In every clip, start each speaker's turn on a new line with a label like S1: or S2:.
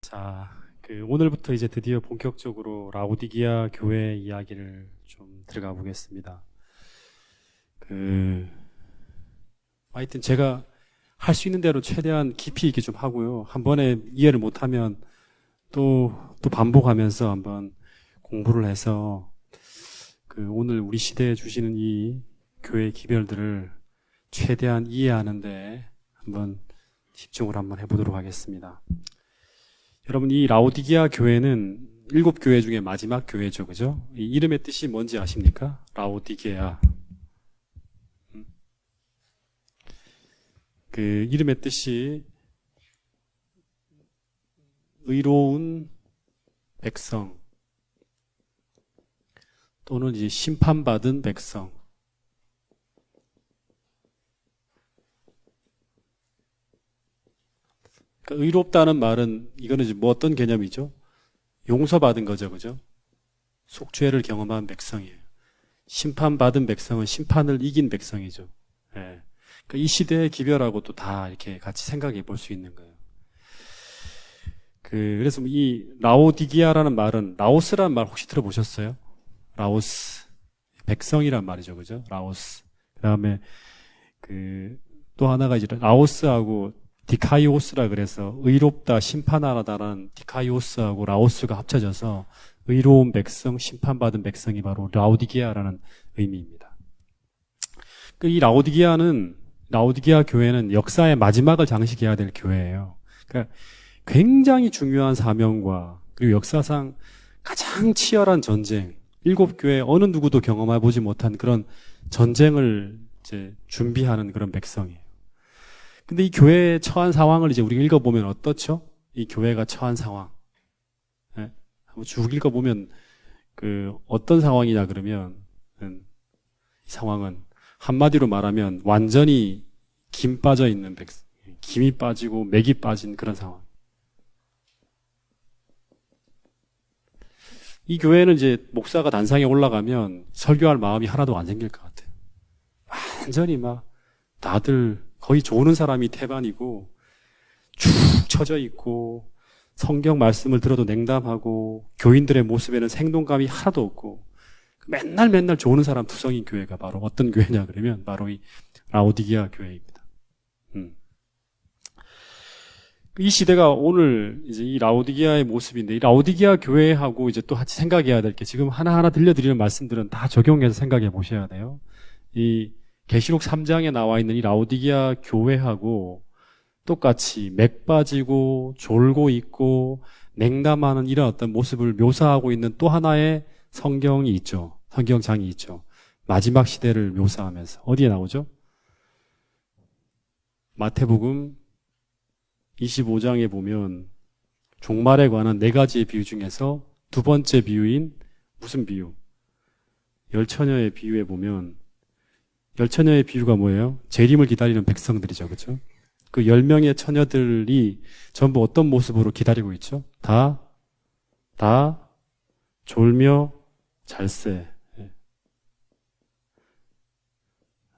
S1: 자, 오늘부터 이제 드디어 본격적으로 라오디기아 교회 이야기를 좀 들어가 보겠습니다. 하여튼 제가 할 수 있는 대로 최대한 깊이 있게 좀 하고요. 한 번에 이해를 못하면 또 반복하면서 한번 공부를 해서 오늘 우리 시대에 주시는 이 교회 기별들을 최대한 이해하는데 한번 집중을 한번 해보도록 하겠습니다. 여러분, 이 라오디기아 교회는 7교회 중에 마지막 교회죠, 그죠? 이 이름의 뜻이 뭔지 아십니까? 라오디게아. 이름의 뜻이 의로운 백성 또는 이제 심판받은 백성. 의롭다는 말은 이거는 이제 뭐 어떤 개념이죠? 용서받은 거죠, 그죠? 속죄를 경험한 백성이에요. 심판받은 백성은 심판을 이긴 백성이죠. 예. 이 시대의 기별하고 또 다 이렇게 같이 생각해 볼 수 있는 거예요. 그래서 이 라오디기아라는 말은 라오스라는 말 혹시 들어보셨어요? 라오스. 백성이란 말이죠, 그죠? 라오스. 그 다음에 또 하나가 이제 라오스하고 디카이오스라 그래서 의롭다, 심판하다라는 디카이오스하고 라오스가 합쳐져서 의로운 백성, 심판받은 백성이 바로 라오디게아라는 의미입니다. 이 라오디게아 교회는 역사의 마지막을 장식해야 될 교회예요. 그러니까 굉장히 중요한 사명과 그리고 역사상 가장 치열한 전쟁, 7교회 어느 누구도 경험해보지 못한 그런 전쟁을 이제 준비하는 그런 백성이에요. 근데 이 교회에 처한 상황을 이제 우리가 읽어보면 어떻죠? 이 교회가 처한 상황. 네? 한번 쭉 읽어보면, 어떤 상황이냐 그러면, 이 상황은 한마디로 말하면 완전히 김 빠져 있는 백성. 김이 빠지고 맥이 빠진 그런 상황. 이 교회는 이제 목사가 단상에 올라가면 설교할 마음이 하나도 안 생길 것 같아요. 완전히 막 다들 거의 조는 사람이 태반이고 축 처져 있고 성경 말씀을 들어도 냉담하고 교인들의 모습에는 생동감이 하나도 없고 맨날 조는 사람 투성인 교회가 바로 어떤 교회냐 그러면 바로 이 라오디게아 교회입니다. 이 시대가 오늘 이제 이 라오디게아의 모습인데 이 라오디게아 교회하고 이제 또 같이 생각해야 될 게 지금 하나하나 들려드리는 말씀들은 다 적용해서 생각해 보셔야 돼요. 이 계시록 3장에 나와 있는 이 라오디게아 교회하고 똑같이 맥 빠지고 졸고 있고 냉담하는 이런 어떤 모습을 묘사하고 있는 또 하나의 성경이 있죠. 성경장이 있죠. 마지막 시대를 묘사하면서 어디에 나오죠? 마태복음 25장에 보면 종말에 관한 4가지의 비유 중에서 두 번째 비유인 무슨 비유? 열처녀의 비유에 보면 열처녀의 비유가 뭐예요? 재림을 기다리는 백성들이죠. 그렇죠? 그 10명의 처녀들이 전부 어떤 모습으로 기다리고 있죠? 다 졸며 잘세.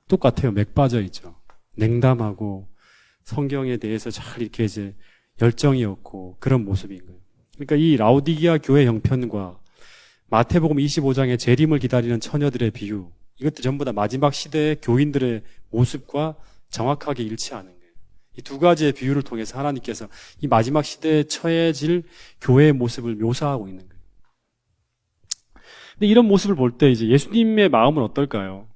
S1: 똑같아요. 맥 빠져 있죠. 냉담하고 성경에 대해서 잘 이렇게 이제 열정이 없고 그런 모습인 거예요. 그러니까 이 라오디게아 교회 형편과 마태복음 25장의 재림을 기다리는 처녀들의 비유, 이것도 전부 다 마지막 시대의 교인들의 모습과 정확하게 일치하는 거예요. 이 두 가지의 비유를 통해서 하나님께서 이 마지막 시대에 처해질 교회의 모습을 묘사하고 있는 거예요. 근데 이런 모습을 볼 때 이제 예수님의 마음은 어떨까요?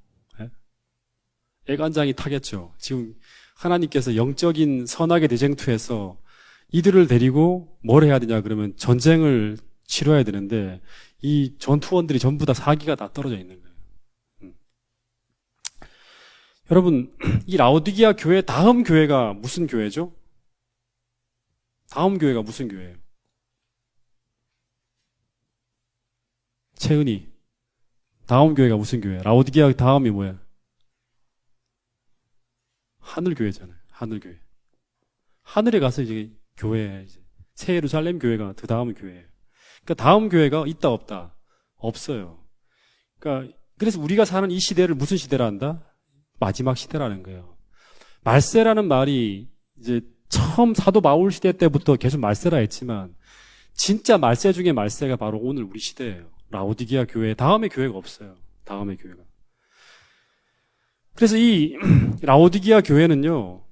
S1: 애간장이 타겠죠. 지금 하나님께서 영적인 선악의 대쟁투에서 이들을 데리고 뭘 해야 되냐 그러면 전쟁을 치러야 되는데 이 전투원들이 전부 다 사기가 다 떨어져 있는 거예요. 여러분, 이 라오디게아 교회 다음 교회가 무슨 교회죠? 다음 교회가 무슨 교회예요? 채은이, 다음 교회가 무슨 교회예요? 라오디게아 다음이 뭐야? 하늘교회잖아요. 하늘교회. 하늘에 가서 이제 교회, 새 예루살렘 교회가 그 다음 교회예요. 그러니까 다음 교회가 있다 없다? 없어요. 그러니까 그래서 우리가 사는 이 시대를 무슨 시대라 한다? 마지막 시대라는 거예요. 말세라는 말이 이제 처음 사도 바울 시대 때부터 계속 말세라 했지만 진짜 말세 중에 말세가 바로 오늘 우리 시대예요. 라오디게아 교회 다음에 교회가 없어요. 다음에 교회가. 그래서 이 라오디게아 교회는요.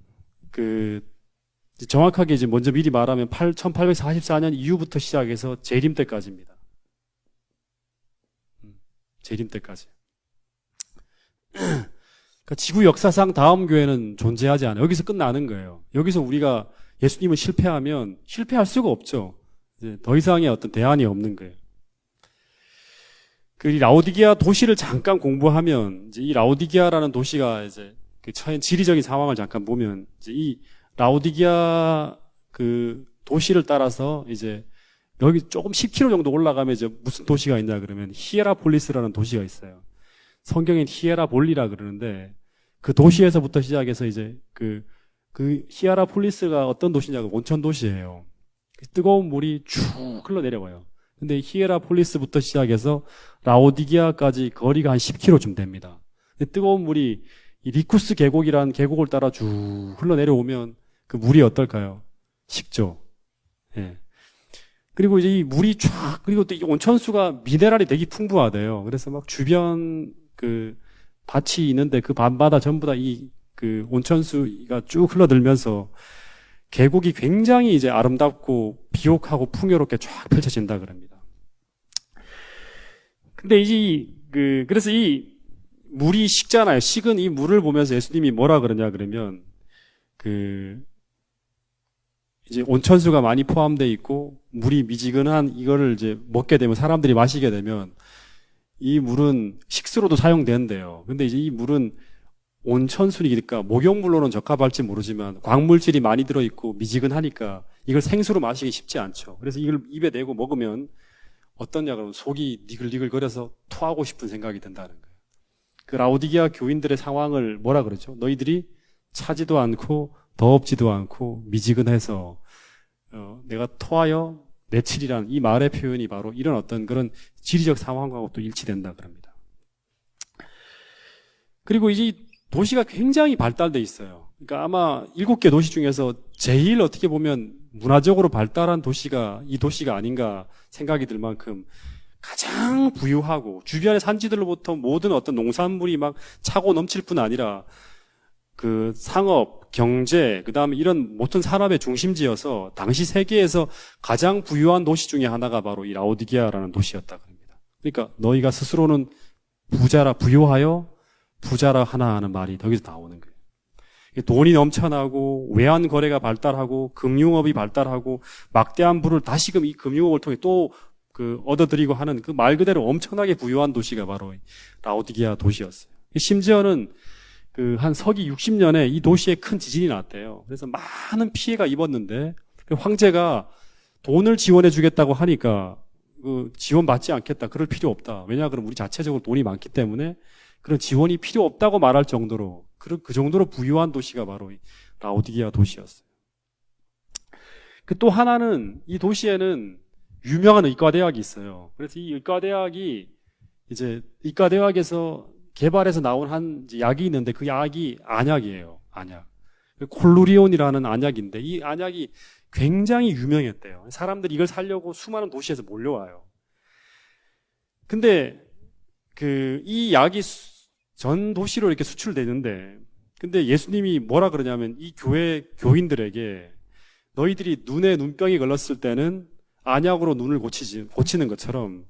S1: 정확하게 이제 먼저 미리 말하면 1844년 이후부터 시작해서 재림 때까지입니다. 재림 때까지. 그러니까 지구 역사상 다음 교회는 존재하지 않아요. 여기서 끝나는 거예요. 여기서 우리가 예수님을 실패하면 실패할 수가 없죠. 이제 더 이상의 어떤 대안이 없는 거예요. 이 라오디게아 도시를 잠깐 공부하면 이제 이 라오디게아라는 도시가 이제 그 처한 지리적인 상황을 잠깐 보면 이제 이 라오디게아 그 도시를 따라서 이제 여기 조금 10km 정도 올라가면 이제 무슨 도시가 있냐 그러면 히에라폴리스라는 도시가 있어요. 성경엔 히에라볼리라 그러는데 그 도시에서부터 시작해서 이제 그 히에라폴리스가 어떤 도시냐고 온천 도시예요. 뜨거운 물이 쭉 흘러내려와요. 근데 히에라폴리스부터 시작해서 라오디게아까지 거리가 한 10km쯤 됩니다. 근데 뜨거운 물이 이 리쿠스 계곡이라는 계곡을 따라 쭉 흘러내려오면 그 물이 어떨까요? 식죠. 예. 그리고 이제 이 물이 쫙, 그리고 또 이 온천수가 미네랄이 되게 풍부하대요. 그래서 막 주변 그 밭이 있는데 그 밭마다 전부 다 이 그 온천수가 쭉 흘러들면서 계곡이 굉장히 이제 아름답고 비옥하고 풍요롭게 쫙 펼쳐진다 그럽니다. 근데 그래서 이 물이 식잖아요. 식은 이 물을 보면서 예수님이 뭐라 그러냐 그러면 이제 온천수가 많이 포함되어 있고 물이 미지근한 이거를 이제 먹게 되면 사람들이 마시게 되면 이 물은 식수로도 사용된대요. 근데 이제 이 물은 온천수니까 목욕물로는 적합할지 모르지만 광물질이 많이 들어있고 미지근하니까 이걸 생수로 마시기 쉽지 않죠. 그래서 이걸 입에 대고 먹으면 어떠냐 그러면 속이 니글니글거려서 토하고 싶은 생각이 든다는 거예요. 그 라오디게아 교인들의 상황을 뭐라 그러죠? 너희들이 차지도 않고 더럽지도 않고 미지근해서 내가 토하여 내칠이라는 이 말의 표현이 바로 이런 어떤 그런 지리적 상황하고 또 일치된다 그럽니다. 그리고 이제 도시가 굉장히 발달돼 있어요. 그러니까 아마 7개 도시 중에서 제일 어떻게 보면 문화적으로 발달한 도시가 이 도시가 아닌가 생각이 들 만큼 가장 부유하고 주변의 산지들로부터 모든 어떤 농산물이 막 차고 넘칠 뿐 아니라 그 상업, 경제, 그 다음에 이런 모든 산업의 중심지여서 당시 세계에서 가장 부유한 도시 중에 하나가 바로 이 라오디게아라는 도시였다 그럽니다. 그러니까 너희가 스스로는 부유하여 부자라 하나 하는 말이 여기서 나오는 거예요. 돈이 넘쳐나고 외환 거래가 발달하고 금융업이 발달하고 막대한 부를 다시금 이 금융업을 통해 또 얻어들이고 하는 그 말 그대로 엄청나게 부유한 도시가 바로 라오디게아 도시였어요. 심지어는 한 서기 60년에 이 도시에 큰 지진이 났대요. 그래서 많은 피해가 입었는데 황제가 돈을 지원해 주겠다고 하니까 지원받지 않겠다. 그럴 필요 없다. 왜냐 그럼 우리 자체적으로 돈이 많기 때문에 그런 지원이 필요 없다고 말할 정도로 그 정도로 부유한 도시가 바로 라오디게아 도시였어요. 또 하나는 이 도시에는 유명한 의과대학이 있어요. 그래서 이 의과대학이 이제 의과대학에서 개발해서 나온 한 약이 있는데 그 약이 안약이에요. 안약. 콜루리온이라는 안약인데 이 안약이 굉장히 유명했대요. 사람들이 이걸 사려고 수많은 도시에서 몰려와요. 근데 이 약이 전 도시로 이렇게 수출되는데 근데 예수님이 뭐라 그러냐면 이 교인들에게 너희들이 눈에 눈병이 걸렸을 때는 안약으로 눈을 고치는 것처럼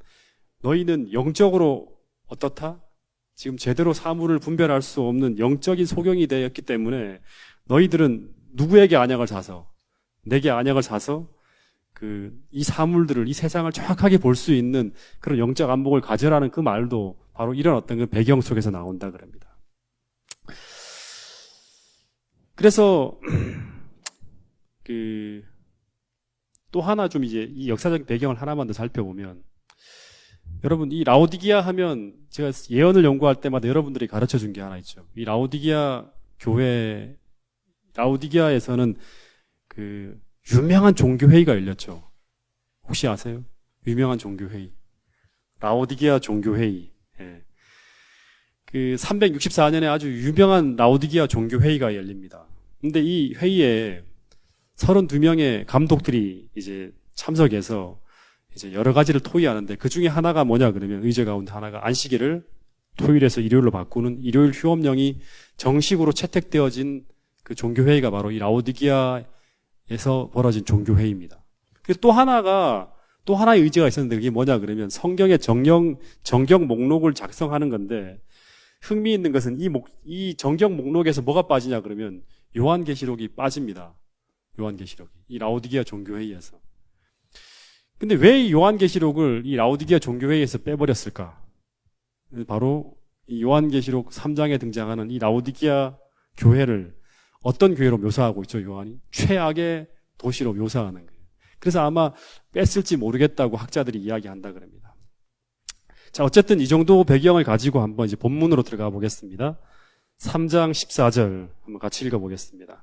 S1: 너희는 영적으로 어떻다? 지금 제대로 사물을 분별할 수 없는 영적인 소경이 되었기 때문에 너희들은 누구에게 안약을 사서 내게 안약을 사서 이 사물들을 이 세상을 정확하게 볼 수 있는 그런 영적 안목을 가져라는 그 말도 바로 이런 어떤 그 배경 속에서 나온다 그럽니다. 그래서 또 하나 좀 이제 이 역사적 배경을 하나만 더 살펴보면 여러분 이 라오디게아 하면 제가 예언을 연구할 때마다 여러분들이 가르쳐 준 게 하나 있죠. 이 라오디게아 교회 라오디게아에서는 유명한 종교회의가 열렸죠. 혹시 아세요? 유명한 종교회의. 라오디게아 종교회의. 예. 364년에 아주 유명한 라오디게아 종교회의가 열립니다. 근데 이 회의에 32명의 감독들이 이제 참석해서 이제 여러 가지를 토의하는데 그 중에 하나가 뭐냐 그러면 의제 가운데 하나가 안식일을 토요일에서 일요일로 바꾸는 일요일 휴업령이 정식으로 채택되어진 그 종교회의가 바로 이 라오디게아에서 벌어진 종교회의입니다. 그래서 또 하나의 의제가 있었는데 그게 뭐냐 그러면 성경의 정경 목록을 작성하는 건데 흥미있는 것은 이 정경 목록에서 뭐가 빠지냐 그러면 요한계시록이 빠집니다. 요한계시록이. 이 라오디게아 종교회의에서. 근데 왜 이 요한계시록을 이 라오디게아 종교회의에서 빼버렸을까? 바로 이 요한계시록 3장에 등장하는 이 라오디게아 교회를 어떤 교회로 묘사하고 있죠, 요한이? 최악의 도시로 묘사하는 거예요. 그래서 아마 뺐을지 모르겠다고 학자들이 이야기한다 그럽니다. 자, 어쨌든 이 정도 배경을 가지고 한번 이제 본문으로 들어가 보겠습니다. 3장 14절 한번 같이 읽어보겠습니다.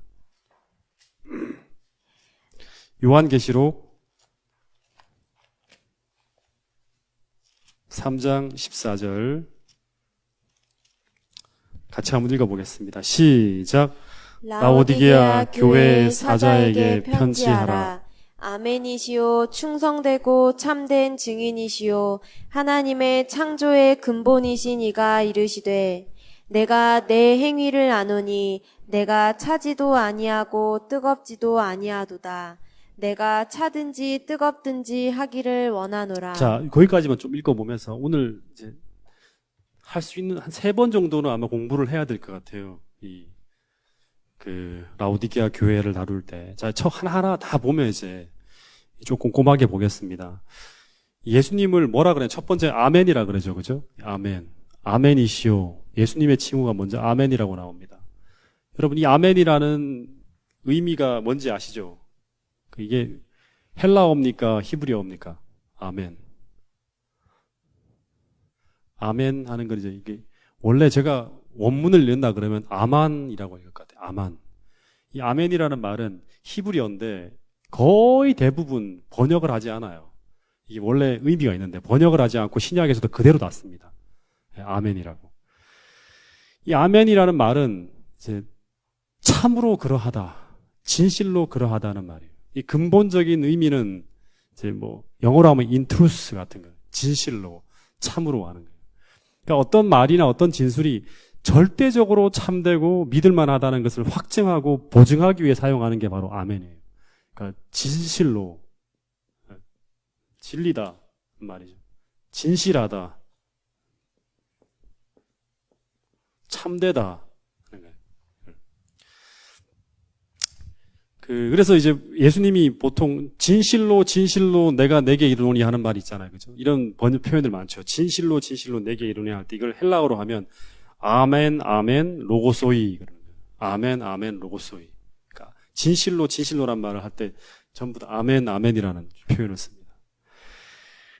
S1: 요한계시록 3장 14절 같이 한번 읽어보겠습니다. 시작. 라오디게아 교회 사자에게 편지하라.
S2: 아멘이시오. 충성되고 참된 증인이시오. 하나님의 창조의 근본이신 이가 이르시되 내가 내 행위를 아노니 내가 차지도 아니하고 뜨겁지도 아니하도다. 내가 차든지 뜨겁든지 하기를 원하노라.
S1: 자, 거기까지만 좀 읽어보면서 오늘 이제 할 수 있는 한 3번 정도는 아마 공부를 해야 될 것 같아요. 라오디게아 교회를 다룰 때. 자, 하나하나 다 보면 이제 좀 꼼꼼하게 보겠습니다. 예수님을 뭐라 그래요? 첫 번째 아멘이라 그러죠. 그죠? 아멘. 아멘이시오. 예수님의 칭호가 먼저 아멘이라고 나옵니다. 여러분, 이 아멘이라는 의미가 뭔지 아시죠? 이게 헬라어입니까? 히브리어입니까? 아멘. 아멘 하는 건 이게 원래 제가 원문을 읽는다 그러면 아만이라고 읽을 것 같아요. 아만. 이 아멘이라는 말은 히브리어인데 거의 대부분 번역을 하지 않아요. 이게 원래 의미가 있는데 번역을 하지 않고 신약에서도 그대로 놨습니다. 아멘이라고. 이 아멘이라는 말은 이제 참으로 그러하다, 진실로 그러하다는 말이에요. 이 근본적인 의미는 이제 영어로 하면 in truth 같은 거, 진실로, 참으로 하는 거예요. 그러니까 어떤 말이나 어떤 진술이 절대적으로 참되고 믿을만하다는 것을 확증하고 보증하기 위해 사용하는 게 바로 아멘이에요. 그러니까 진실로, 진리다 말이죠. 진실하다, 참되다 하는 거예요. 그래서 이제 예수님이 보통 진실로 내가 내게 이르노니 하는 말이 있잖아요. 그죠? 이런 번역 표현들 많죠. 진실로 내게 이르노니 할 때 이걸 헬라어로 하면 아멘 로고소이 그러는 거예요. 아멘 로고소이. 그러니까 진실로란 말을 할 때 전부 다 아멘이라는 표현을 씁니다.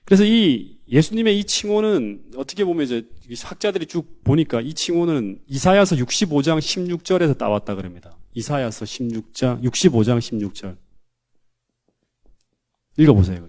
S1: 그래서 이 예수님의 이 칭호는 어떻게 보면 이제 학자들이 쭉 보니까 이 칭호는 이사야서 65장 16절에서 따왔다 그럽니다. 이사야서 65장 16절. 읽어보세요.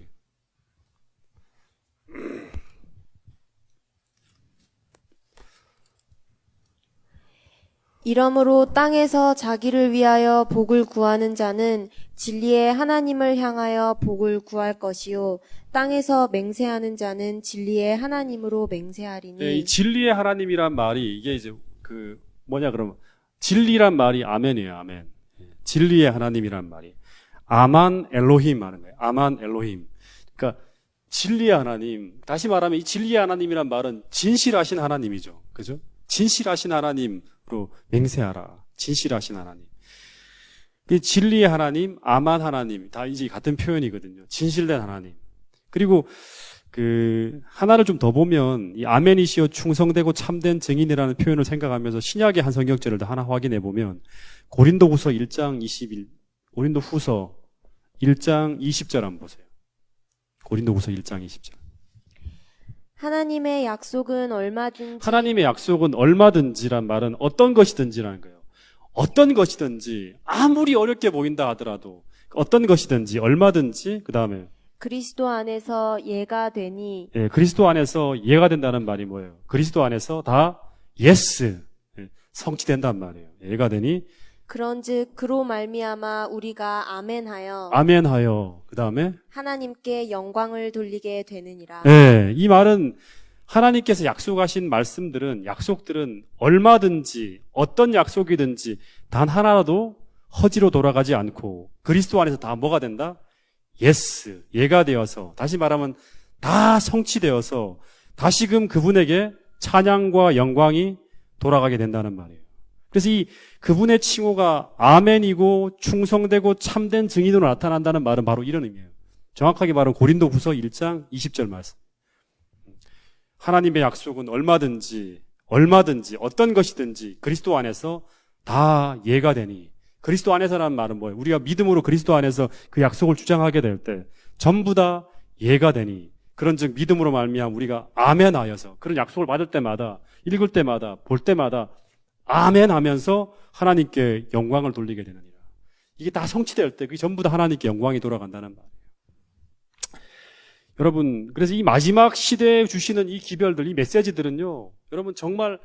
S2: 이러므로 땅에서 자기를 위하여 복을 구하는 자는 진리의 하나님을 향하여 복을 구할 것이요 땅에서 맹세하는 자는 진리의 하나님으로 맹세하리니.
S1: 네, 이 진리의 하나님이란 말이 이게 이제 그러면 진리란 말이 아멘이에요. 아멘. 진리의 하나님이란 말이 아만 엘로힘 하는 거예요. 아만 엘로힘. 그러니까 진리의 하나님. 다시 말하면 이 진리의 하나님이란 말은 진실하신 하나님이죠. 그죠? 진실하신 하나님으로 맹세하라. 진실하신 하나님. 이 진리의 하나님, 아만 하나님 다 이제 같은 표현이거든요. 진실된 하나님. 그리고 하나를 좀 더 보면 이 아멘이시여 충성되고 참된 증인이라는 표현을 생각하면서 신약의 한 성경절을 하나 확인해 보면 고린도후서 1장 20절 한번 보세요. 고린도후서 1장 20절.
S2: 하나님의 약속은
S1: 얼마든지란 말은 어떤 것이든지라는 거예요. 어떤 것이든지 아무리 어렵게 보인다 하더라도 어떤 것이든지 얼마든지 그다음에
S2: 그리스도 안에서 예가 되니.
S1: 예, 그리스도 안에서 예가 된다는 말이 뭐예요? 그리스도 안에서 다 예스 성취된단 말이에요. 예가 되니
S2: 그런즉 그로 말미암아 우리가 아멘하여
S1: 아멘하여. 그 다음에
S2: 하나님께 영광을 돌리게 되느니라.
S1: 네, 이 말은 하나님께서 약속하신 약속들은 얼마든지 어떤 약속이든지 단 하나라도 허지로 돌아가지 않고 그리스도 안에서 다 뭐가 된다? 예스, 예가 되어서, 다시 말하면 다 성취되어서 다시금 그분에게 찬양과 영광이 돌아가게 된다는 말이에요. 그래서 이 그분의 칭호가 아멘이고 충성되고 참된 증인으로 나타난다는 말은 바로 이런 의미예요. 정확하게 말하면 고린도후서 1장 20절 말씀. 하나님의 약속은 얼마든지 어떤 것이든지 그리스도 안에서 다 예가 되니, 그리스도 안에서라는 말은 뭐예요? 우리가 믿음으로 그리스도 안에서 그 약속을 주장하게 될 때 전부 다 예가 되니, 그런즉 믿음으로 말미암아 우리가 아멘하여서 그런 약속을 받을 때마다, 읽을 때마다, 볼 때마다 아멘하면서 하나님께 영광을 돌리게 되느니라. 이게 다 성취될 때 그게 전부 다 하나님께 영광이 돌아간다는 말이에요. 여러분, 그래서 이 마지막 시대에 주시는 이 기별들, 이 메시지들은요, 여러분 정말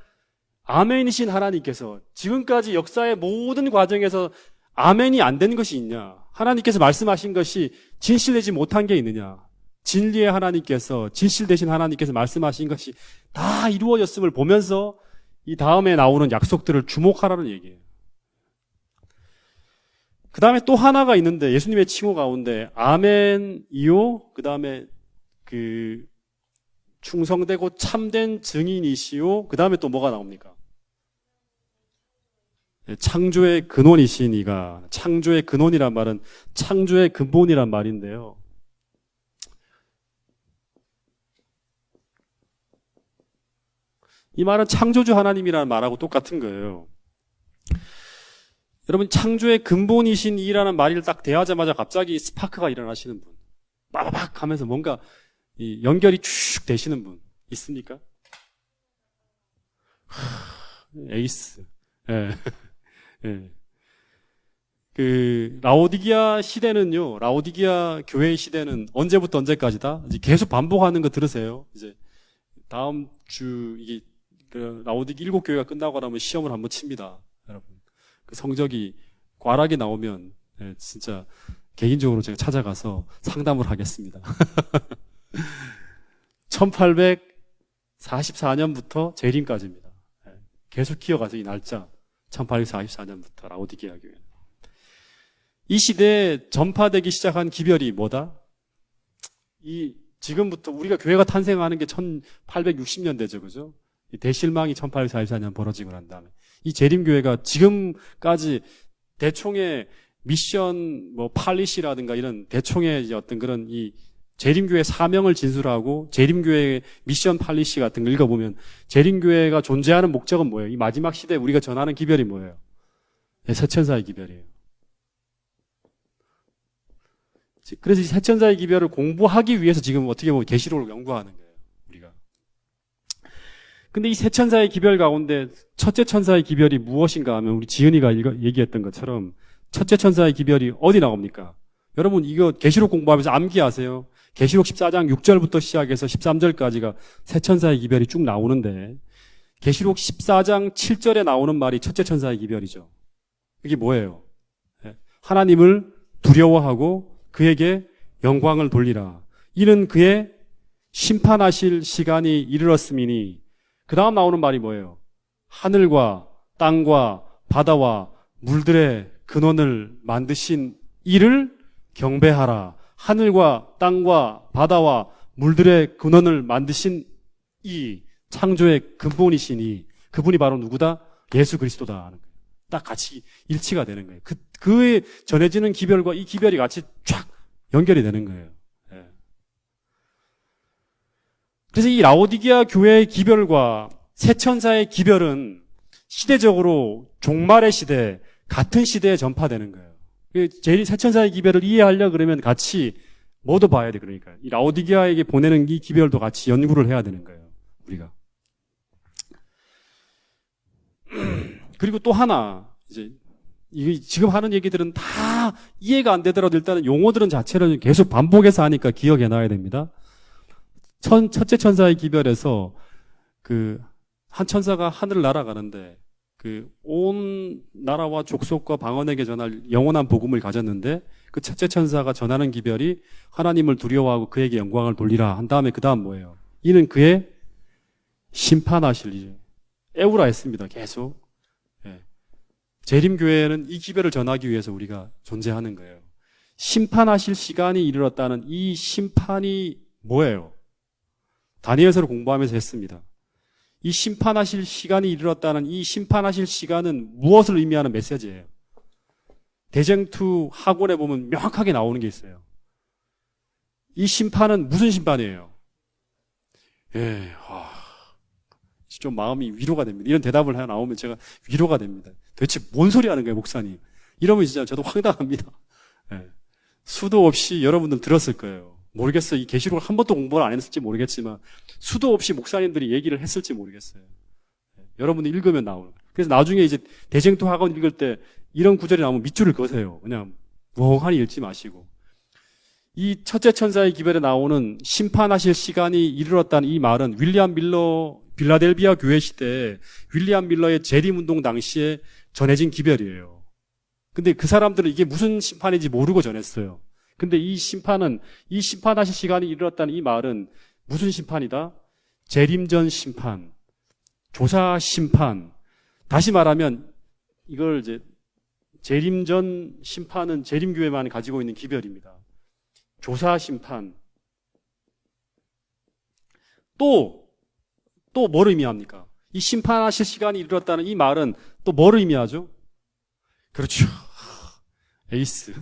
S1: 아멘이신 하나님께서 지금까지 역사의 모든 과정에서 아멘이 안 된 것이 있냐? 하나님께서 말씀하신 것이 진실되지 못한 게 있느냐? 진리의 하나님께서, 진실되신 하나님께서 말씀하신 것이 다 이루어졌음을 보면서 이 다음에 나오는 약속들을 주목하라는 얘기예요. 그 다음에 또 하나가 있는데, 예수님의 칭호 가운데 아멘이요, 그 다음에 충성되고 참된 증인이시요, 그 다음에 또 뭐가 나옵니까? 창조의 근원이신 이가, 창조의 근원이란 말은 창조의 근본이란 말인데요. 이 말은 창조주 하나님이라는 말하고 똑같은 거예요. 여러분, 창조의 근본이신 이라는 말을 딱 대하자마자 갑자기 스파크가 일어나시는 분, 빠바박 하면서 뭔가 이 연결이 쭉 되시는 분 있습니까? 에이스. 예. 예. 라오디게아 시대는요, 라오디게아 교회의 시대는 언제부터 언제까지다? 이제 계속 반복하는 거 들으세요. 이제 다음 주 이게 라오디게 7교회가 끝나고 나면 시험을 한번 칩니다, 여러분. 그 성적이 과락이 나오면 진짜 개인적으로 제가 찾아가서 상담을 하겠습니다. 1844년부터 재림까지입니다. 계속 기어가서 이 날짜 1844년부터 라오디게아 교회. 이 시대에 전파되기 시작한 기별이 뭐다? 지금부터 우리가 교회가 탄생하는 게 1860년대죠, 그죠? 이 대실망이 1844년 벌어지고 난 다음에 이 재림교회가 지금까지 대총의 미션 팔리시라든가 이런 대총의 이제 어떤 그런 이 재림교회 사명을 진술하고 재림교회의 미션 팔리시 같은 걸 읽어보면 재림교회가 존재하는 목적은 뭐예요? 이 마지막 시대에 우리가 전하는 기별이 뭐예요? 새천사의 기별이에요. 그래서 이 새천사의 기별을 공부하기 위해서 지금 어떻게 보면 계시록을 연구하는 거예요, 우리가. 근데 이 새천사의 기별 가운데 첫째 천사의 기별이 무엇인가 하면 우리 지은이가 얘기했던 것처럼 첫째 천사의 기별이 어디 나옵니까? 여러분 이거 계시록 공부하면서 암기하세요. 계시록 14장 6절부터 시작해서 13절까지가 새 천사의 기별이 쭉 나오는데 계시록 14장 7절에 나오는 말이 첫째 천사의 기별이죠. 이게 뭐예요? 하나님을 두려워하고 그에게 영광을 돌리라. 이는 그의 심판하실 시간이 이르렀음이니. 그 다음 나오는 말이 뭐예요? 하늘과 땅과 바다와 물들의 근원을 만드신 이를 경배하라. 하늘과 땅과 바다와 물들의 근원을 만드신 이 창조의 근본이시니 그분이 바로 누구다? 예수 그리스도다 하는 거예요. 딱 같이 일치가 되는 거예요. 그에 전해지는 기별과 이 기별이 같이 쫙 연결이 되는 거예요. 예. 그래서 이 라오디게아 교회의 기별과 새천사의 기별은 시대적으로 종말의 시대, 같은 시대에 전파되는 거예요. 새천사의 기별을 이해하려고 그러면 같이 뭐도 봐야 돼, 그러니까. 이 라오디게아에게 보내는 이 기별도 같이 연구를 해야 되는 거예요, 우리가. 그리고 또 하나, 이제, 지금 하는 얘기들은 다 이해가 안 되더라도 일단은 용어들은 자체를 계속 반복해서 하니까 기억해 놔야 됩니다. 첫째 천사의 기별에서 한 천사가 하늘을 날아가는데 그 온 나라와 족속과 방언에게 전할 영원한 복음을 가졌는데 그 첫째 천사가 전하는 기별이 하나님을 두려워하고 그에게 영광을 돌리라 한 다음에 그 다음 뭐예요? 이는 그의 심판하실 일. 에우라 했습니다. 계속. 예. 재림교회는 이 기별을 전하기 위해서 우리가 존재하는 거예요. 심판하실 시간이 이르렀다는 이 심판이 뭐예요? 다니엘서를 공부하면서 했습니다. 이 심판하실 시간이 이르렀다는 이 심판하실 시간은 무엇을 의미하는 메시지예요? 대쟁투 학원에 보면 명확하게 나오는 게 있어요. 이 심판은 무슨 심판이에요? 예, 좀 마음이 위로가 됩니다. 이런 대답을 하나 나오면 제가 위로가 됩니다. 도대체 뭔 소리 하는 거예요, 목사님? 이러면 진짜 저도 황당합니다. 예. 수도 없이 여러분들 들었을 거예요. 모르겠어요. 이 계시록을 한 번도 공부를 안 했을지 모르겠지만 수도 없이 목사님들이 얘기를 했을지 모르겠어요. 예. 여러분들 읽으면 나오는. 그래서 나중에 이제 대쟁투 학원 읽을 때 이런 구절이 나오면 밑줄을 그으세요. 그냥 멍하니 읽지 마시고. 이 첫째 천사의 기별에 나오는 심판하실 시간이 이르렀다는 이 말은 윌리엄 밀러 빌라델비아 교회 시대에 윌리엄 밀러의 재림운동 당시에 전해진 기별이에요. 근데 그 사람들은 이게 무슨 심판인지 모르고 전했어요. 근데 이 심판은 이 심판하실 시간이 이르렀다는 이 말은 무슨 심판이다? 재림전 심판, 조사 심판. 다시 말하면 이걸 이제 재림전 심판은 재림교회만 가지고 있는 기별입니다. 조사 심판. 또 뭘 의미합니까? 이 심판하실 시간이 이르렀다는 이 말은 또 뭘 의미하죠? 그렇죠. 에이스.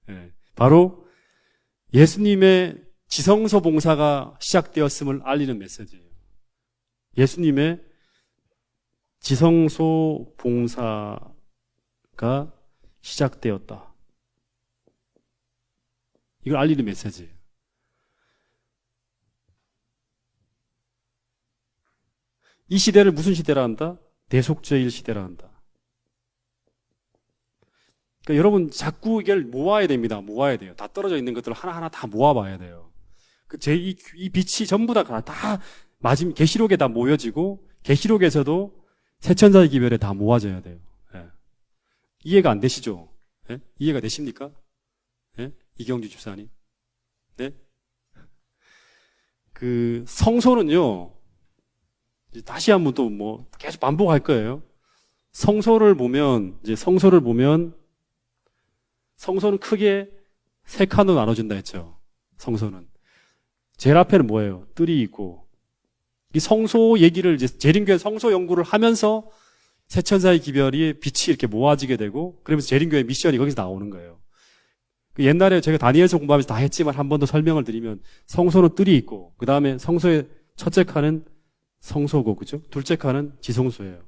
S1: 네. 바로 예수님의 지성소 봉사가 시작되었음을 알리는 메시지예요. 예수님의 지성소 봉사가 시작되었다. 이걸 알리는 메시지예요. 이 시대를 무슨 시대라 한다? 대속죄일 시대라 한다. 그러니까 여러분 자꾸 이걸 모아야 됩니다. 모아야 돼요. 다 떨어져 있는 것들을 하나하나 다 모아봐야 돼요. 이 빛이 전부 다 마지막 계시록에 다 모여지고 계시록에서도 새천사의 기별에 다 모아져야 돼요. 예. 이해가 안 되시죠? 예? 이해가 되십니까? 예? 이경주 집사님. 네? 그 성소는요. 다시 한번 또 계속 반복할 거예요. 성소를 보면 성소는 크게 세 칸으로 나눠진다 했죠. 성소는. 제일 앞에는 뭐예요? 뜰이 있고. 이 성소 얘기를 이제 재림교회 성소 연구를 하면서 새천사의 기별이 빛이 이렇게 모아지게 되고, 그러면서 재림교회 미션이 거기서 나오는 거예요. 옛날에 제가 다니엘서 공부하면서 다 했지만 한 번 더 설명을 드리면 성소는 뜰이 있고, 그 다음에 성소의 첫째 칸은 성소고, 그죠? 둘째 칸은 지성소예요.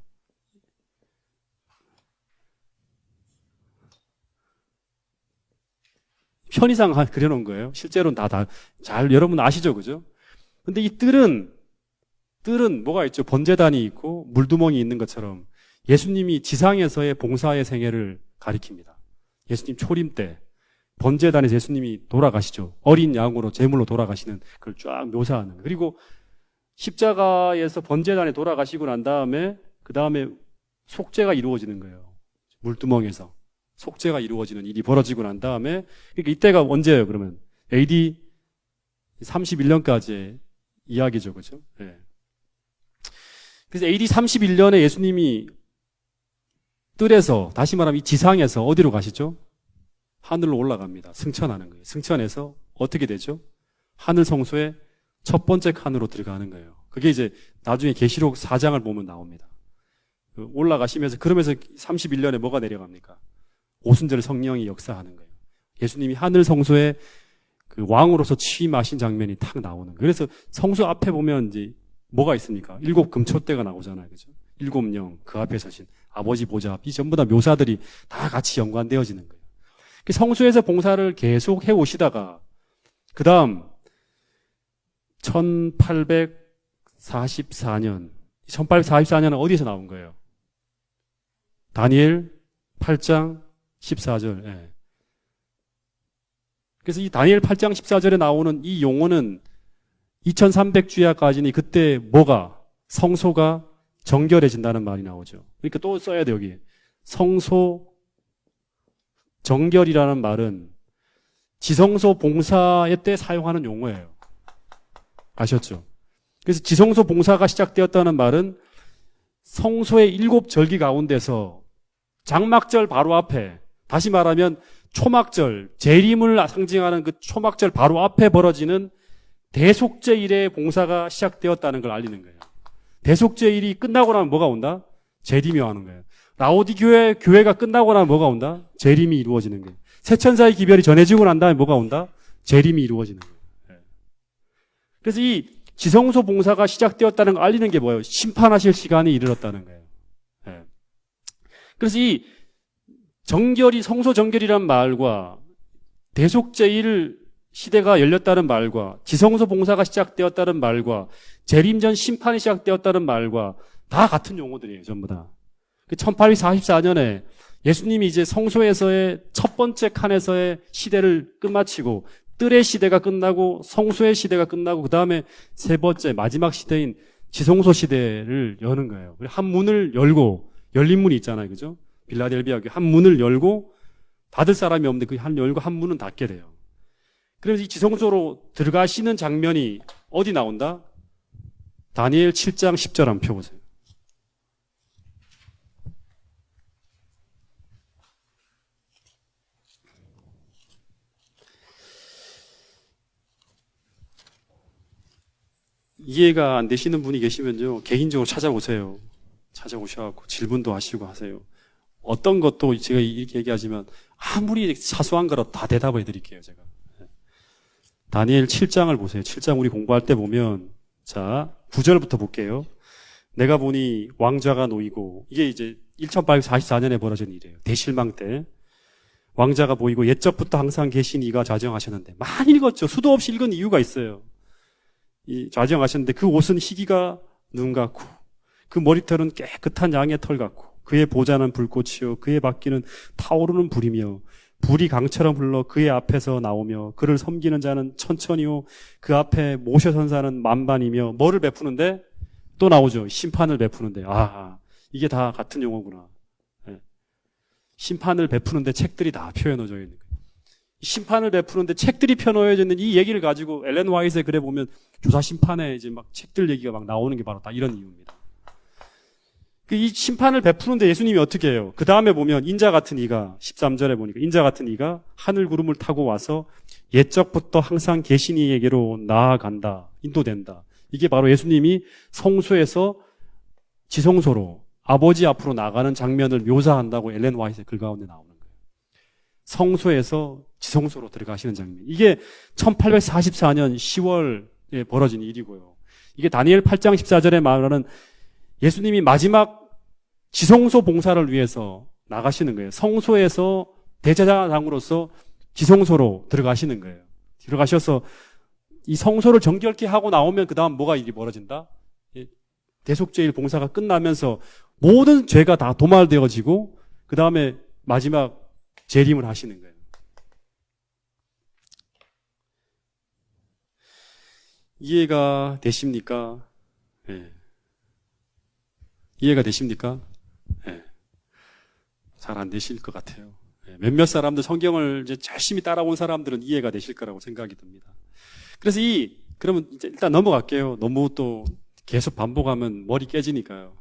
S1: 편의상 그려놓은 거예요. 실제로는 잘 여러분 아시죠, 그죠? 근데 이 뜰은 뭐가 있죠? 번제단이 있고 물두멍이 있는 것처럼 예수님이 지상에서의 봉사의 생애를 가리킵니다. 예수님 초림 때 번제단에서 예수님이 돌아가시죠. 어린 양으로 제물로 돌아가시는 그걸 쫙 묘사하는 거예요. 그리고 십자가에서 번제단에 돌아가시고 난 다음에 그 다음에 속죄가 이루어지는 거예요. 물두멍에서 속죄가 이루어지는 일이 벌어지고 난 다음에, 그러니까 이때가 언제예요? 그러면 AD 31년까지의 이야기죠, 그죠? 네. 그래서 AD 31년에 예수님이 뜰에서, 다시 말하면 이 지상에서 어디로 가시죠? 하늘로 올라갑니다. 승천하는 거예요. 승천해서 어떻게 되죠? 하늘 성소의 첫 번째 칸으로 들어가는 거예요. 그게 이제 나중에 계시록 4장을 보면 나옵니다. 올라가시면서, 그러면서 31년에 뭐가 내려갑니까? 오순절 성령이 역사하는 거예요. 예수님이 하늘 성소에 그 왕으로서 취임하신 장면이 탁 나오는 거예요. 그래서 성소 앞에 보면 이제 뭐가 있습니까? 7 금초대가 나오잖아요. 그죠? 7령, 그 앞에 서신 아버지 보좌 앞, 이 전부 다 묘사들이 다 같이 연관되어지는 거예요. 성소에서 봉사를 계속 해 오시다가, 그 다음 1844년은 어디서 나온 거예요? 다니엘 8장 14절. 예. 그래서 이 다니엘 8장 14절에 나오는 이 용어는 2300주야까지는 그때 성소가 정결해진다는 말이 나오죠. 그러니까 또 써야 돼, 여기. 성소 정결이라는 말은 지성소 봉사의 때 사용하는 용어예요. 아셨죠? 그래서 지성소 봉사가 시작되었다는 말은 성소의 7절기 가운데서 장막절 바로 앞에, 다시 말하면 초막절, 재림을 상징하는 그 초막절 바로 앞에 벌어지는 대속제일의 봉사가 시작되었다는 걸 알리는 거예요. 대속제일이 끝나고 나면 뭐가 온다? 재림이 오는 거예요. 라오디게아 교회가 끝나고 나면 뭐가 온다? 재림이 이루어지는 거예요. 세천사의 기별이 전해지고 난 다음에 뭐가 온다? 재림이 이루어지는 거예요. 그래서 이 지성소 봉사가 시작되었다는 걸 알리는 게 뭐예요? 심판하실 시간이 이르렀다는 거예요. 그래서 이 정결이, 성소 정결이란 말과 대속제일 시대가 열렸다는 말과 지성소 봉사가 시작되었다는 말과 재림전 심판이 시작되었다는 말과 다 같은 용어들이에요, 전부 다. 1844년에 예수님이 이제 성소에서의 첫 번째 칸에서의 시대를 끝마치고 뜰의 시대가 끝나고 성소의 시대가 끝나고 그 다음에 세 번째 마지막 시대인 지성소 시대를 여는 거예요. 한 문을 열고 열린 문이 있잖아요, 그죠? 빌라델비아 교회 한 문을 열고 닫을 사람이 없는데 그 한 열고 한 문은 닫게 돼요. 그래서 이 지성소로 들어가시는 장면이 어디 나온다? 다니엘 7장 10절 한번 펴보세요. 이해가 안 되시는 분이 계시면요, 개인적으로 찾아오세요. 찾아오셔갖고 질문도 하시고 하세요. 어떤 것도 제가 이렇게 얘기하지만 아무리 사소한 거라도 다 대답을 해드릴게요, 제가. 다니엘 7장을 보세요. 7장 우리 공부할 때 보면, 자, 9절부터 볼게요. 내가 보니 왕좌가 놓이고, 이게 이제 1844년에 벌어진 일이에요. 대실망 때. 왕좌가 보이고 옛적부터 항상 계신 이가 좌정하셨는데, 많이 읽었죠. 수도 없이 읽은 이유가 있어요. 이 좌정하셨는데 그 옷은 희기가 눈 같고 그 머리털은 깨끗한 양의 털 같고 그의 보좌는 불꽃이요 그의 바퀴는 타오르는 불이며 불이 강처럼 흘러 그의 앞에서 나오며 그를 섬기는 자는 천천히요 그 앞에 모셔 선 자는 만반이며 뭐를 베푸는데 또 나오죠. 심판을 베푸는데 이게 다 같은 용어구나. 네. 심판을 베푸는데 책들이 다 표현해져 있는 거예요. 심판을 베푸는데 책들이 펴놓여져 있는 이 얘기를 가지고 엘렌 화이트의 글에 보면 조사 심판에 이제 막 책들 얘기가 막 나오는 게 바로 다 이런 이유입니다. 이 심판을 베푸는데 예수님이 어떻게 해요? 그 다음에 보면 인자 같은 이가 13절에 보니까 인자 같은 이가 하늘 구름을 타고 와서 옛적부터 항상 계신 이에게로 나아간다. 인도된다. 이게 바로 예수님이 성소에서 지성소로 아버지 앞으로 나가는 장면을 묘사한다고 엘렌 화이트의 글 가운데 나오는 거예요. 성소에서 지성소로 들어가시는 장면. 이게 1844년 10월에 벌어진 일이고요. 이게 다니엘 8장 14절에 말하는 예수님이 마지막 지성소 봉사를 위해서 나가시는 거예요. 성소에서 대제사장으로서 지성소로 들어가시는 거예요. 들어가셔서 이 성소를 정결케 하고 나오면 그 다음 뭐가 일이 벌어진다? 대속죄일 봉사가 끝나면서 모든 죄가 다 도말되어지고 그 다음에 마지막 재림을 하시는 거예요. 이해가 되십니까? 네. 이해가 되십니까? 네. 잘 안 되실 것 같아요. 네. 몇몇 사람들, 성경을 이제 열심히 따라온 사람들은 이해가 되실 거라고 생각이 듭니다. 그래서 그러면 이제 일단 넘어갈게요. 너무 또 계속 반복하면 머리 깨지니까요.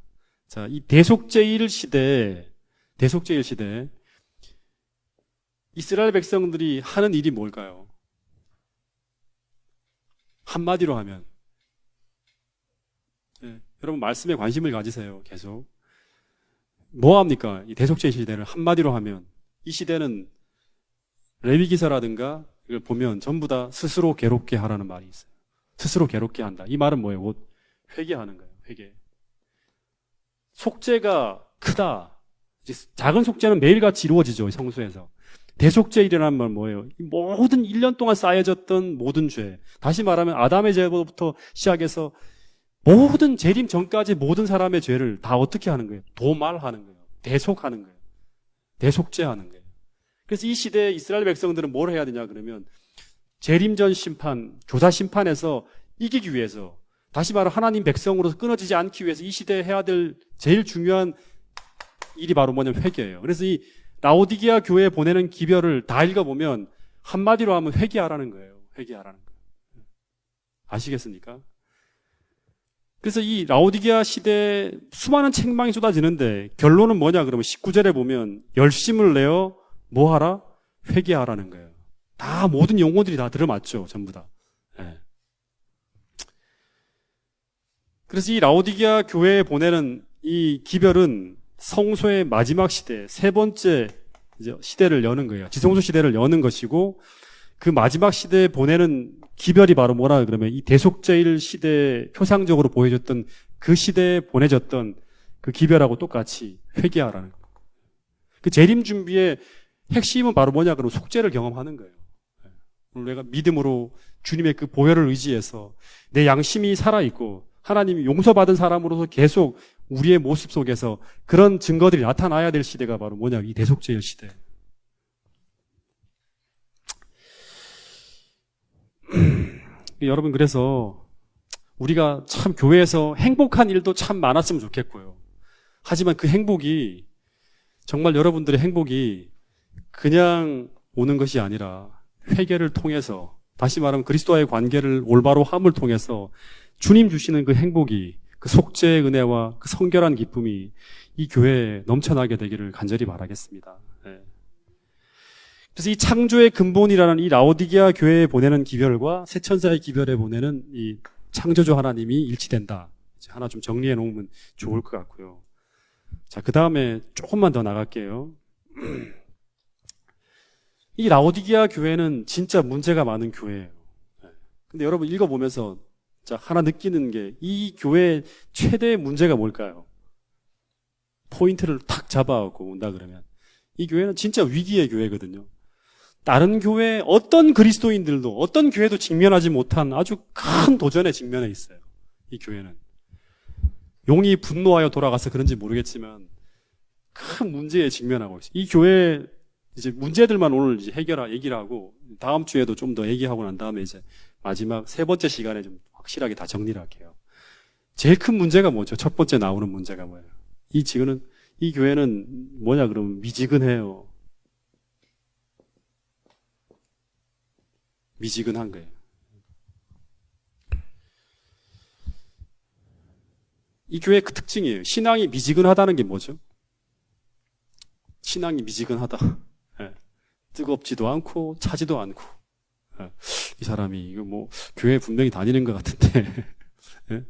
S1: 자, 이 대속죄일 시대, 이스라엘 백성들이 하는 일이 뭘까요? 한마디로 하면, 네, 여러분 말씀에 관심을 가지세요. 계속. 뭐 합니까? 이 대속죄 시대를 한마디로 하면 이 시대는 레위기서라든가 이걸 보면 전부 다 스스로 괴롭게 하라는 말이 있어요. 스스로 괴롭게 한다. 이 말은 뭐예요? 곧 회개하는 거예요. 회개. 속죄가 크다. 작은 속죄는 매일같이 이루어지죠. 성수에서. 대속죄일이라는 말 뭐예요? 모든 1년 동안 쌓여졌던 모든 죄. 다시 말하면 아담의 죄부터 시작해서 모든 재림 전까지 모든 사람의 죄를 다 어떻게 하는 거예요? 도말하는 거예요. 대속하는 거예요. 대속죄하는 거예요. 그래서 이 시대에 이스라엘 백성들은 뭘 해야 되냐 그러면 재림 전 심판, 교사 심판에서 이기기 위해서 다시 말해 하나님 백성으로서 끊어지지 않기 위해서 이 시대에 해야 될 제일 중요한 일이 바로 뭐냐면 회개예요. 그래서 이 라오디게아 교회에 보내는 기별을 다 읽어보면 한마디로 하면 회개하라는 거예요. 회개하라는 거예요. 아시겠습니까? 그래서 이 라오디게아 시대에 수많은 책망이 쏟아지는데 결론은 뭐냐 그러면 19절에 보면 열심을 내어 뭐 하라? 회개하라는 거예요. 다 모든 용어들이 다 들어맞죠. 전부 다. 네. 그래서 이 라오디게아 교회에 보내는 이 기별은 성소의 마지막 시대, 세 번째 이제 시대를 여는 거예요. 지성소 시대를 여는 것이고 그 마지막 시대에 보내는 기별이 바로 뭐라 그러면 이 대속제일 시대에 표상적으로 보여줬던 그 시대에 보내졌던 그 기별하고 똑같이 회개하라는 거예요. 그 재림 준비의 핵심은 바로 뭐냐 그러면 속죄를 경험하는 거예요. 오늘 내가 믿음으로 주님의 그 보혈을 의지해서 내 양심이 살아있고 하나님이 용서받은 사람으로서 계속 우리의 모습 속에서 그런 증거들이 나타나야 될 시대가 바로 뭐냐 이 대속죄일 시대. 여러분 그래서 우리가 참 교회에서 행복한 일도 참 많았으면 좋겠고요. 하지만 그 행복이 정말 여러분들의 행복이 그냥 오는 것이 아니라 회개를 통해서 다시 말하면 그리스도와의 관계를 올바로 함을 통해서 주님 주시는 그 행복이 그 속죄의 은혜와 그 성결한 기쁨이 이 교회에 넘쳐나게 되기를 간절히 바라겠습니다. 네. 그래서 이 창조의 근본이라는 이 라오디게아 교회에 보내는 기별과 새 천사의 기별에 보내는 이 창조주 하나님이 일치된다. 하나 좀 정리해 놓으면 좋을 것 같고요. 자, 그 다음에 조금만 더 나갈게요. 이 라오디게아 교회는 진짜 문제가 많은 교회예요. 근데 여러분 읽어보면서 자, 하나 느끼는 게 이 교회의 최대의 문제가 뭘까요? 포인트를 탁 잡아갖고 온다 그러면 이 교회는 진짜 위기의 교회거든요. 다른 교회 어떤 그리스도인들도 어떤 교회도 직면하지 못한 아주 큰 도전에 직면해 있어요. 이 교회는. 용이 분노하여 돌아가서 그런지 모르겠지만 큰 문제에 직면하고 있어요. 이 교회 이제 문제들만 오늘 이제 얘기를 하고 다음 주에도 좀 더 얘기하고 난 다음에 이제 마지막 세 번째 시간에 좀 확실하게 다 정리를 할게요. 제일 큰 문제가 뭐죠? 첫 번째 나오는 문제가 뭐예요? 이 교회는 뭐냐 그러면 미지근해요. 미지근한 거예요. 이 교회의 그 특징이에요. 신앙이 미지근하다는 게 뭐죠? 신앙이 미지근하다. 네. 뜨겁지도 않고 차지도 않고. 네. 이 사람이 이거 뭐 교회 분명히 다니는 것 같은데 네?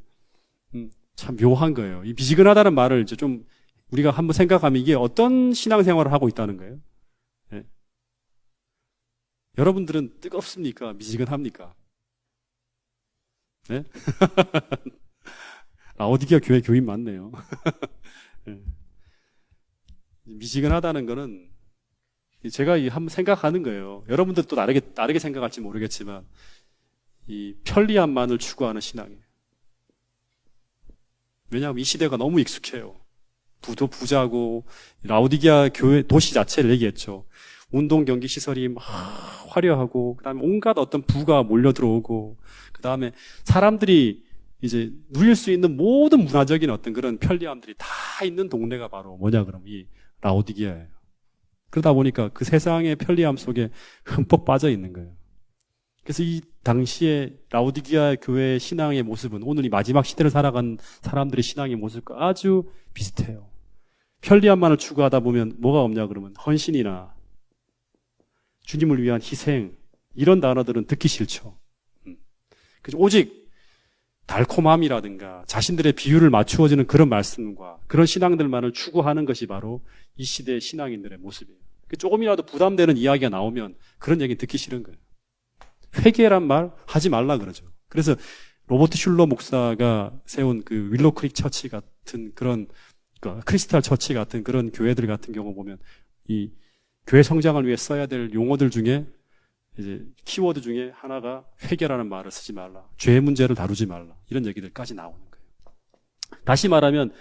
S1: 참 묘한 거예요. 이 미지근하다는 말을 이제 좀 우리가 한번 생각하면 이게 어떤 신앙생활을 하고 있다는 거예요? 네. 여러분들은 뜨겁습니까? 미지근합니까? 네? 라오디게아 교회 교인 많네요. 네. 미지근하다는 거는 제가 한번 생각하는 거예요. 여러분들 또 다르게 생각할지 모르겠지만 이 편리함만을 추구하는 신앙이에요. 왜냐하면 이 시대가 너무 익숙해요. 부자고 라오디게아 교회 도시 자체를 얘기했죠. 운동 경기 시설이 막 화려하고 그다음에 온갖 어떤 부가 몰려 들어오고 그다음에 사람들이 이제 누릴 수 있는 모든 문화적인 어떤 그런 편리함들이 다 있는 동네가 바로 뭐냐 그러면 이 라오디게아예요. 그러다 보니까 그 세상의 편리함 속에 흠뻑 빠져 있는 거예요. 그래서 이 당시에 라오디게아 교회의 신앙의 모습은 오늘 이 마지막 시대를 살아간 사람들의 신앙의 모습과 아주 비슷해요. 편리함만을 추구하다 보면 뭐가 없냐 그러면 헌신이나 주님을 위한 희생 이런 단어들은 듣기 싫죠. 그래서 오직 달콤함이라든가 자신들의 비유를 맞추어지는 그런 말씀과 그런 신앙들만을 추구하는 것이 바로 이 시대의 신앙인들의 모습이에요. 조금이라도 부담되는 이야기가 나오면 그런 얘기 듣기 싫은 거예요. 회개란 말 하지 말라 그러죠. 그래서 로버트 슐러 목사가 세운 그 윌로우 크릭 처치 같은 그런 크리스탈 처치 같은 그런 교회들 같은 경우 보면 이 교회 성장을 위해 써야 될 용어들 중에 이제 키워드 중에 하나가 회개라는 말을 쓰지 말라. 죄의 문제를 다루지 말라. 이런 얘기들까지 나오는 거예요. 다시 말하면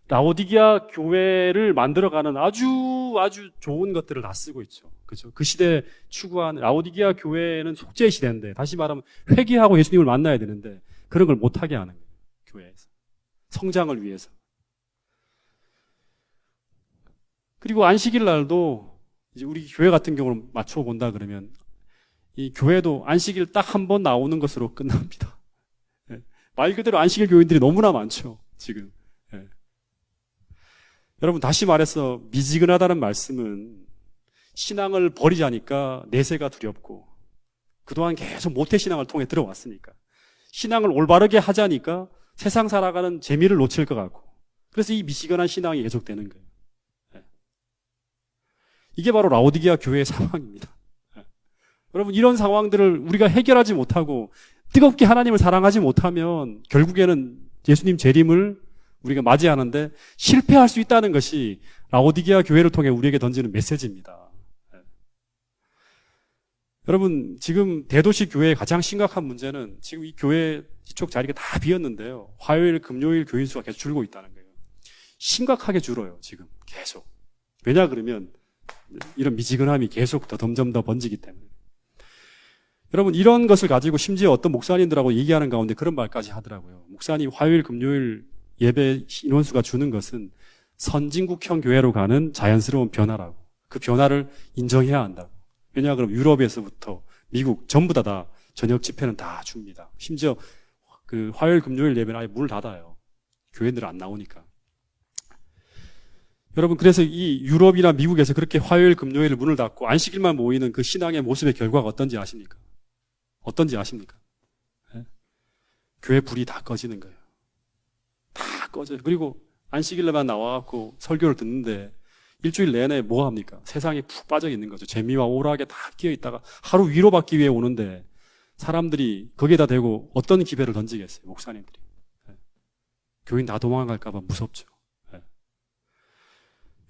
S1: 라오디게아 교회를 만들어가는 아주 좋은 것들을 다 쓰고 있죠. 그렇죠? 그 시대에 추구한 라오디게아 교회는 속죄의 시대인데 다시 말하면 회개하고 예수님을 만나야 되는데 그런 걸 못하게 하는 거예요. 교회에서. 성장을 위해서. 그리고 안식일 날도 이제 우리 교회 같은 경우를 맞춰 본다 그러면 이 교회도 안식일 딱 한 번 나오는 것으로 끝납니다. 예. 말 그대로 안식일 교인들이 너무나 많죠, 지금. 예. 여러분, 다시 말해서 미지근하다는 말씀은 신앙을 버리자니까 내세가 두렵고 그동안 계속 모태신앙을 통해 들어왔으니까 신앙을 올바르게 하자니까 세상 살아가는 재미를 놓칠 것 같고 그래서 이 미지근한 신앙이 계속되는 거예요. 예. 이게 바로 라오디게아 교회의 상황입니다. 예. 여러분, 이런 상황들을 우리가 해결하지 못하고 뜨겁게 하나님을 사랑하지 못하면 결국에는 예수님 재림을 우리가 맞이하는데 실패할 수 있다는 것이 라오디게아 교회를 통해 우리에게 던지는 메시지입니다. 예. 여러분, 지금 대도시 교회의 가장 심각한 문제는 지금 이 교회 이쪽 자리가 다 비었는데요. 화요일, 금요일 교인 수가 계속 줄고 있다는 거예요. 심각하게 줄어요, 지금. 계속. 왜냐 그러면 이런 미지근함이 계속 더 점점 더 번지기 때문에. 여러분, 이런 것을 가지고 심지어 어떤 목사님들하고 얘기하는 가운데 그런 말까지 하더라고요. 목사님, 화요일, 금요일 예배 인원수가 주는 것은 선진국형 교회로 가는 자연스러운 변화라고. 그 변화를 인정해야 한다고. 왜냐 그러면 유럽에서부터 미국 전부 다 저녁 집회는 다 줍니다. 심지어 그 화요일, 금요일 예배는 아예 문을 닫아요. 교회들 안 나오니까. 여러분, 그래서 이 유럽이나 미국에서 그렇게 화요일, 금요일 문을 닫고 안식일만 모이는 그 신앙의 모습의 결과가 어떤지 아십니까? 어떤지 아십니까? 네? 교회 불이 다 꺼지는 거예요. 다 꺼져요. 그리고 안식일에만 나와갖고 설교를 듣는데 일주일 내내 뭐 합니까? 세상에 푹 빠져 있는 거죠. 재미와 오락에 다 끼어 있다가 하루 위로받기 위해 오는데 사람들이 거기에다 대고 어떤 기회를 던지겠어요, 목사님들이. 네. 교인 다 도망갈까봐 무섭죠. 네.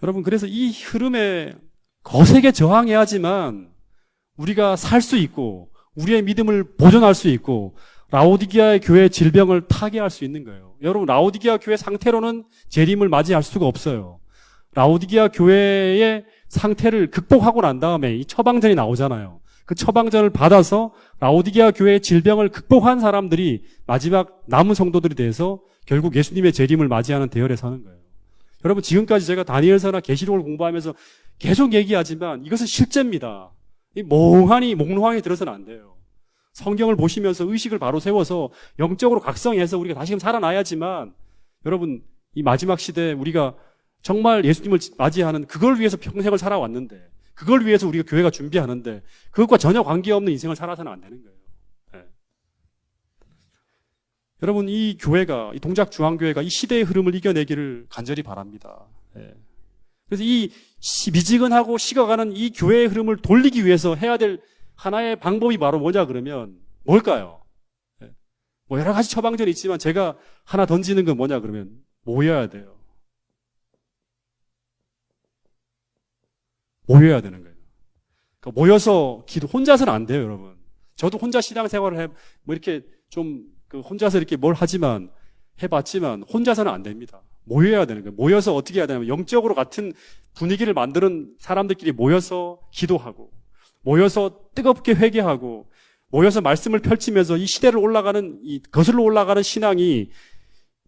S1: 여러분, 그래서 이 흐름에 거세게 저항해야지만 우리가 살 수 있고 우리의 믿음을 보존할 수 있고 라오디게아의 교회의 질병을 타개할 수 있는 거예요. 여러분, 라오디게아 교회 상태로는 재림을 맞이할 수가 없어요. 라오디게아 교회의 상태를 극복하고 난 다음에 이 처방전이 나오잖아요. 그 처방전을 받아서 라오디게아 교회의 질병을 극복한 사람들이 마지막 남은 성도들이 돼서 결국 예수님의 재림을 맞이하는 대열에 서는 거예요. 여러분, 지금까지 제가 다니엘서나 계시록을 공부하면서 계속 얘기하지만 이것은 실제입니다. 이 몽환히 몽롱하게 들어서는 안 돼요. 성경을 보시면서 의식을 바로 세워서 영적으로 각성해서 우리가 다시금 살아나야지만 여러분, 이 마지막 시대에 우리가 정말 예수님을 맞이하는 그걸 위해서 평생을 살아왔는데 그걸 위해서 우리가 교회가 준비하는데 그것과 전혀 관계없는 인생을 살아서는 안 되는 거예요. 네. 여러분, 이 교회가, 이 동작중앙교회가 이 시대의 흐름을 이겨내기를 간절히 바랍니다. 네. 그래서 이 미지근하고 식어가는 이 교회의 흐름을 돌리기 위해서 해야 될 하나의 방법이 바로 뭐냐 그러면 뭘까요? 네. 뭐 여러 가지 처방전이 있지만 제가 하나 던지는 건 뭐냐 그러면 모여야 돼요. 모여야 되는 거예요. 그러니까 모여서 혼자서는 안 돼요, 여러분. 저도 혼자 신앙생활을 뭐 이렇게 좀 혼자서 이렇게 뭘 하지만 해봤지만 혼자서는 안 됩니다. 모여야 되는 거예요. 모여서 어떻게 해야 되냐면 영적으로 같은 분위기를 만드는 사람들끼리 모여서 기도하고 모여서 뜨겁게 회개하고 모여서 말씀을 펼치면서 이 시대를 올라가는 이 거슬러 올라가는 신앙이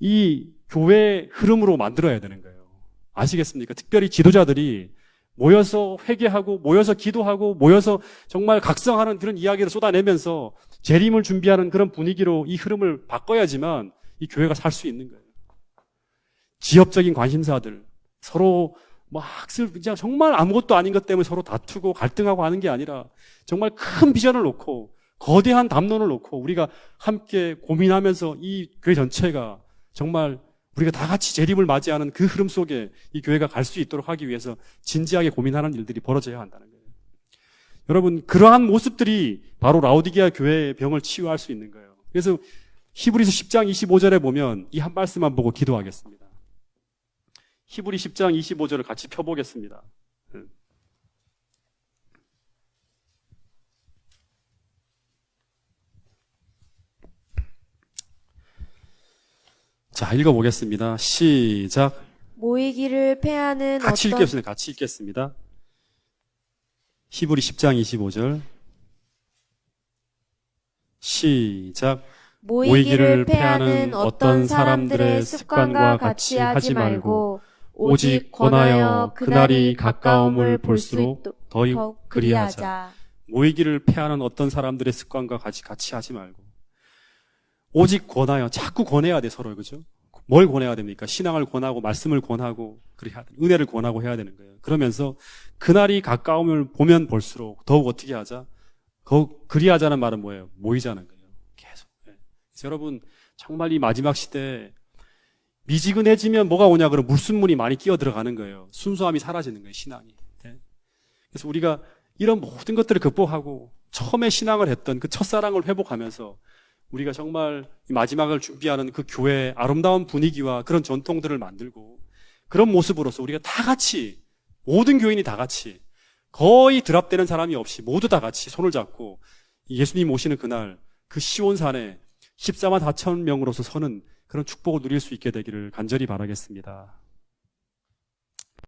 S1: 이 교회의 흐름으로 만들어야 되는 거예요. 아시겠습니까? 특별히 지도자들이 모여서 회개하고 모여서 기도하고 모여서 정말 각성하는 그런 이야기를 쏟아내면서 재림을 준비하는 그런 분위기로 이 흐름을 바꿔야지만 이 교회가 살 수 있는 거예요. 지역적인 관심사들 서로 그냥 정말 아무것도 아닌 것 때문에 서로 다투고 갈등하고 하는 게 아니라 정말 큰 비전을 놓고 거대한 담론을 놓고 우리가 함께 고민하면서 이 교회 전체가 정말 우리가 다 같이 재림을 맞이하는 그 흐름 속에 이 교회가 갈 수 있도록 하기 위해서 진지하게 고민하는 일들이 벌어져야 한다는 거예요. 여러분, 그러한 모습들이 바로 라오디게아 교회의 병을 치유할 수 있는 거예요. 그래서 히브리서 10장 25절에 보면 이 한 말씀만 보고 기도하겠습니다. 히브리 10장 25절을 같이 펴보겠습니다. 자, 읽어보겠습니다. 시작.
S2: 모이기를 패하는
S1: 같이
S2: 어떤
S1: 읽겠습니다. 같이 읽겠습니다. 히브리 10장 25절. 시작.
S2: 모이기를 패하는 어떤 사람들의 습관과 같이 하지 말고 오직 권하여 그날이 가까움을 볼 수 있도록 더욱 그리하자.
S1: 모이기를 패하는 어떤 사람들의 습관과 같이 하지 말고 오직 권하여, 자꾸 권해야 돼, 서로. 그죠? 뭘 권해야 됩니까? 신앙을 권하고 말씀을 권하고 그래야 돼. 은혜를 권하고 해야 되는 거예요. 그러면서 그날이 가까움을 보면 볼수록 더욱 어떻게 하자? 더욱 그리하자는 말은 뭐예요? 모이자는 거예요. 계속. 네. 그래서 여러분, 정말 이 마지막 시대에 미지근해지면 뭐가 오냐? 그럼 물순물이 많이 끼어 들어가는 거예요. 순수함이 사라지는 거예요, 신앙이. 네. 그래서 우리가 이런 모든 것들을 극복하고 처음에 신앙을 했던 그 첫사랑을 회복하면서 우리가 정말 이 마지막을 준비하는 그 교회의 아름다운 분위기와 그런 전통들을 만들고 그런 모습으로서 우리가 다 같이, 모든 교인이 다 같이, 거의 드랍되는 사람이 없이 모두 다 같이 손을 잡고 예수님 오시는 그날 그 시온산에 14만 4천 명으로서 서는 그런 축복을 누릴 수 있게 되기를 간절히 바라겠습니다.